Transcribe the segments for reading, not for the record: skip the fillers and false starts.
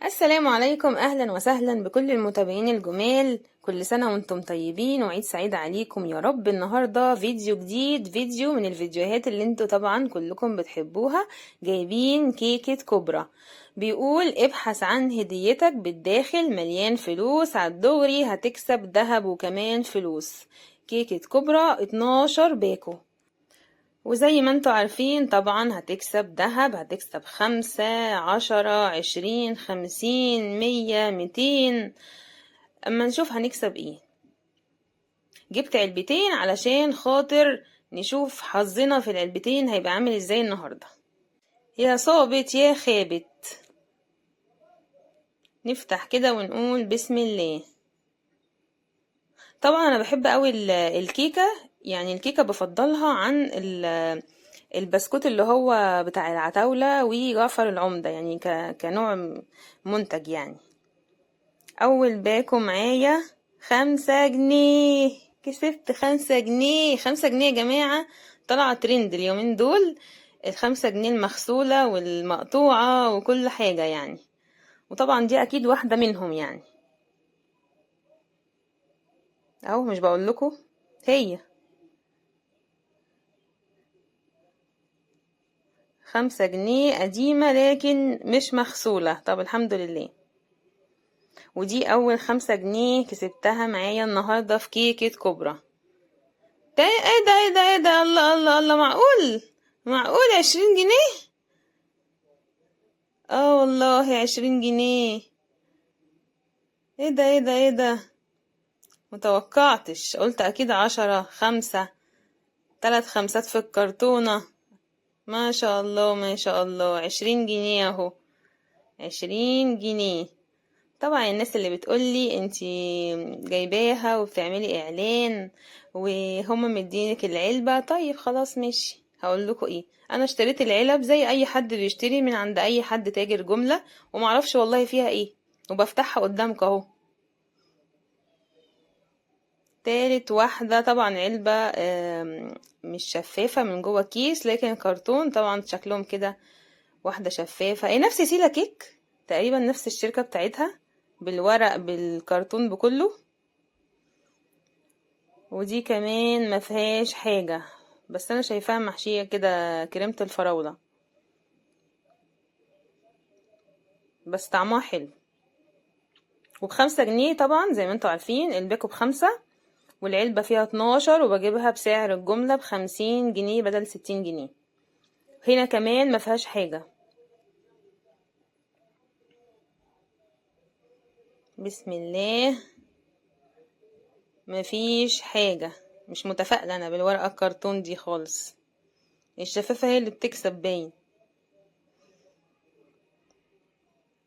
السلام عليكم، أهلا وسهلا بكل المتابعين الجمال. كل سنة وانتم طيبين وعيد سعيد عليكم يا رب. النهاردة فيديو جديد، فيديو من الفيديوهات اللي انتوا طبعا كلكم بتحبوها. جايبين كيكة كبرى، بيقول ابحث عن هديتك بالداخل مليان فلوس، عالدغري هتكسب دهب وكمان فلوس. كيكة كبرى 12 باكو، وزي ما انتوا عارفين طبعا هتكسب دهب، هتكسب 5 10 20 50 100 200. اما نشوف هنكسب ايه. جبت علبتين علشان خاطر نشوف حظنا في العلبتين هيبقى عامل ازاي النهاردة. يا صابت يا خابت. نفتح كده ونقول بسم الله. طبعا انا بحب قوي الكيكة، يعني الكيكة بفضلها عن البسكوت اللي هو بتاع العتاولة وجعفر العمدة، يعني كنوع منتج يعني. اول باكو معايا 5 جنيه، كسبت 5 جنيه. 5 جنيه يا جماعة، طلع ترند اليومين دول، ال5 جنيه المغسولة والمقطوعة وكل حاجة يعني. وطبعا دي اكيد واحدة منهم يعني. اهو مش بقول لكم هي 5 جنيه قديمة لكن مش مغسولة. طب الحمد لله. ودي اول 5 جنيه كسبتها معايا النهاردة في كيكة كبرى. ده ايه ده ايه ده ايه ده، الله الله الله، معقول؟ معقول 20 جنيه؟ اه والله 20 جنيه. ايه ده ايه ده ايه ده، متوقعتش. قلت اكيد 10 5، 3 5 في الكرتونة. ما شاء الله ما شاء الله، 20 جنيه اهو. 20 جنيه. طبعا الناس اللي بتقولي انتي جايباها وبتعملي اعلان وهم مدينك العلبة، طيب خلاص ماشي. هقول لكم ايه، انا اشتريت العلب زي اي حد بيشتري من عند اي حد تاجر جملة، ومعرفش والله فيها ايه، وبفتحها قدامك اهو. تالت واحدة طبعا علبة مش شفافة من جوه كيس لكن كرتون، طبعا شكلهم كده. واحدة شفافة، ايه نفس سيلا كيك تقريبا، نفس الشركة بتاعتها، بالورق بالكرتون بكله. ودي كمان ما فيهاش حاجة، بس انا شايفاها محشية كده كريمة الفراولة، بس طعمها حلو. وب5 جنيه طبعا زي ما انتوا عارفين، الباكو ب5 والعلبة فيها 12، وبجيبها بسعر الجملة ب50 جنيه بدل 60 جنيه. هنا كمان ما فيهاش حاجة. بسم الله. ما فيش حاجة. مش متفائلة انا بالورقة الكرتون دي خالص، الشفافة هي اللي بتكسب باين.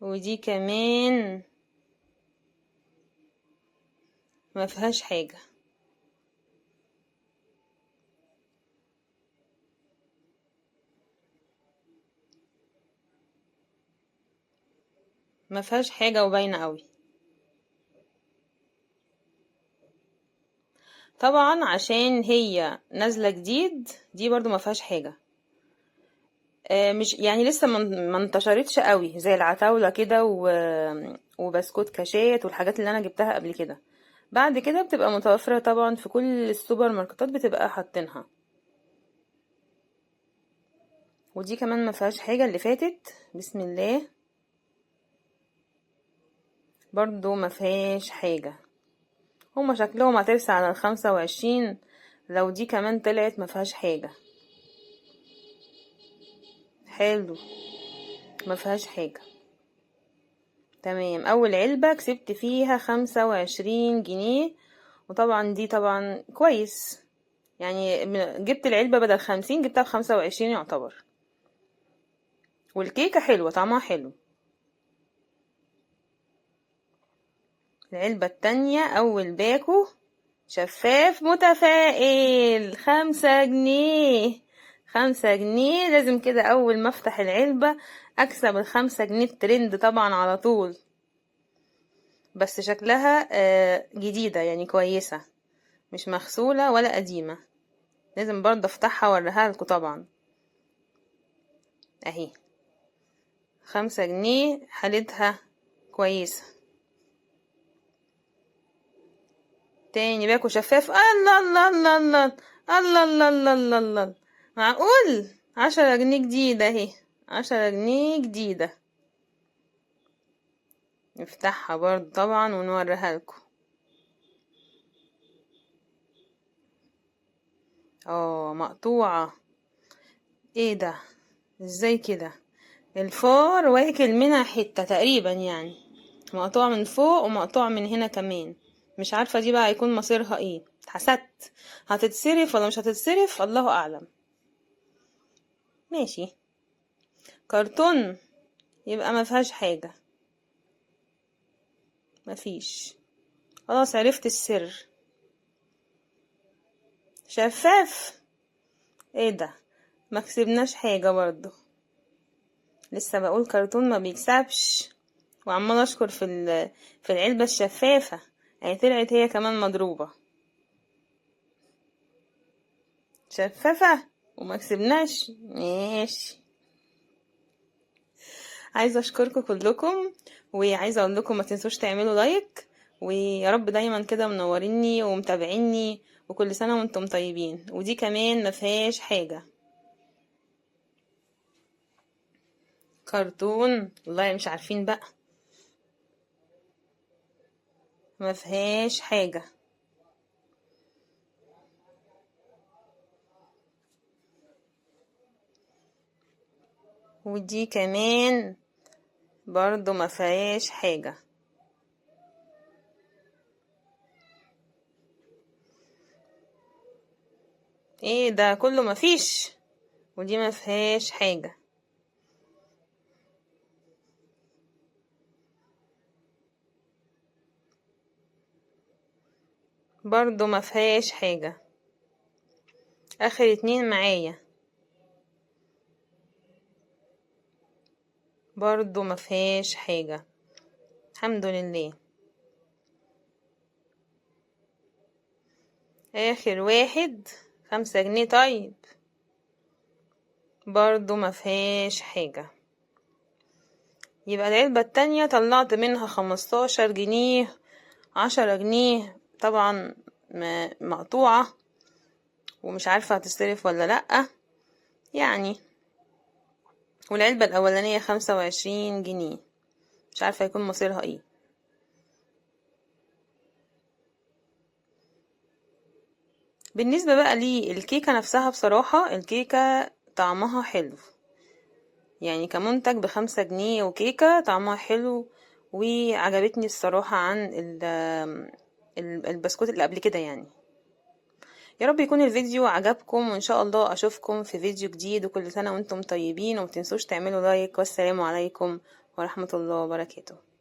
ودي كمان ما فيهاش حاجة. ما فيهاش حاجة وباينة قوي. طبعا عشان هي نازلة جديد، دي برضو ما فيهاش حاجة. مش يعني لسه ما انتشرتش قوي زي العتاولة كده وبسكوت كاشات والحاجات اللي انا جبتها قبل كده. بعد كده بتبقى متوفرة طبعا في كل السوبر ماركتات، بتبقى حاطينها. ودي كمان ما فيهاش حاجة، اللي فاتت بسم الله برضو ما فيهاش حاجة. هما شكلهم هترسى على ال25. لو دي كمان طلعت ما فيهاش حاجة، حلو. ما فيهاش حاجة، تمام. اول علبة كسبت فيها 25 جنيه، وطبعا دي طبعا كويس يعني. جبت العلبة بدل 50 جبتها ب25 يعتبر. والكيكة حلوة، طعمها حلو. العلبة التانية اول باكو شفاف متفائل، 5 جنيه. 5 جنيه لازم كده اول ما افتح العلبة اكسب ال5 جنيه الترند طبعا على طول. بس شكلها جديدة يعني كويسة، مش مغسولة ولا قديمة. لازم برضه افتحها واوريها لكم طبعا. اهي 5 جنيه حالتها كويسة. تاني باكو شفاف. الله الله الله الله الله الله الله الله الله. معقول 10 جنيه جديدة اهي، 10 جنيه جديدة. نفتحها برضو طبعا ونوريها لكم. مقطوعة. ايه ده؟ ازاي كده؟ الفار واكل منها حتة تقريبا يعني، مقطوعة من فوق ومقطوعة من هنا كمان. مش عارفة دي بقى هيكون مصيرها ايه. اتحسدت، هتتصرف ولا مش هتتصرف الله اعلم. ماشي، كرتون يبقى ما فيهاش حاجة. مفيش. خلاص عرفت السر. شفاف. ايه ده؟ ما كسبناش حاجة برضو. لسه بقول كرتون ما بيكسبش، وعمال اشكر في العلبة الشفافة، يعني طلعت هي كمان مضروبة. شفافة وما كسبناش. ماشي. عايزة اشكركم كلكم، وعايزة اقول لكم ما تنسوش تعملوا لايك، ويا رب دايما كده منوريني ومتابعيني، وكل سنة وانتم طيبين. ودي كمان ما فيهاش حاجة. كرتون والله مش عارفين بقى. ما فيهاش حاجة. ودي كمان برضو ما فيهاش حاجة. ايه ده كله ما فيش؟ ودي ما فيهاش حاجة. برضو ما فيهاش حاجة. اخر 2 معايا. برضو ما فيهاش حاجة. الحمد لله. اخر واحد 5 جنيه. طيب برضو ما فيهاش حاجة. يبقى العلبة التانية طلعت منها 15 جنيه، 10 جنيه طبعا مقطوعة، ومش عارفة هتصرف ولا لأ يعني. والعلبة الأولانية 25 جنيه، مش عارفة يكون مصيرها ايه. بالنسبة بقى للكيكة نفسها، بصراحة الكيكة طعمها حلو، يعني كمنتج ب5 جنيه، وكيكة طعمها حلو وعجبتني الصراحة عن البسكوت اللي قبل كده يعني. يا رب يكون الفيديو عجبكم، وإن شاء الله أشوفكم في فيديو جديد، وكل سنة وانتم طيبين، ومتنسوش تعملوا لايك. والسلام عليكم ورحمة الله وبركاته.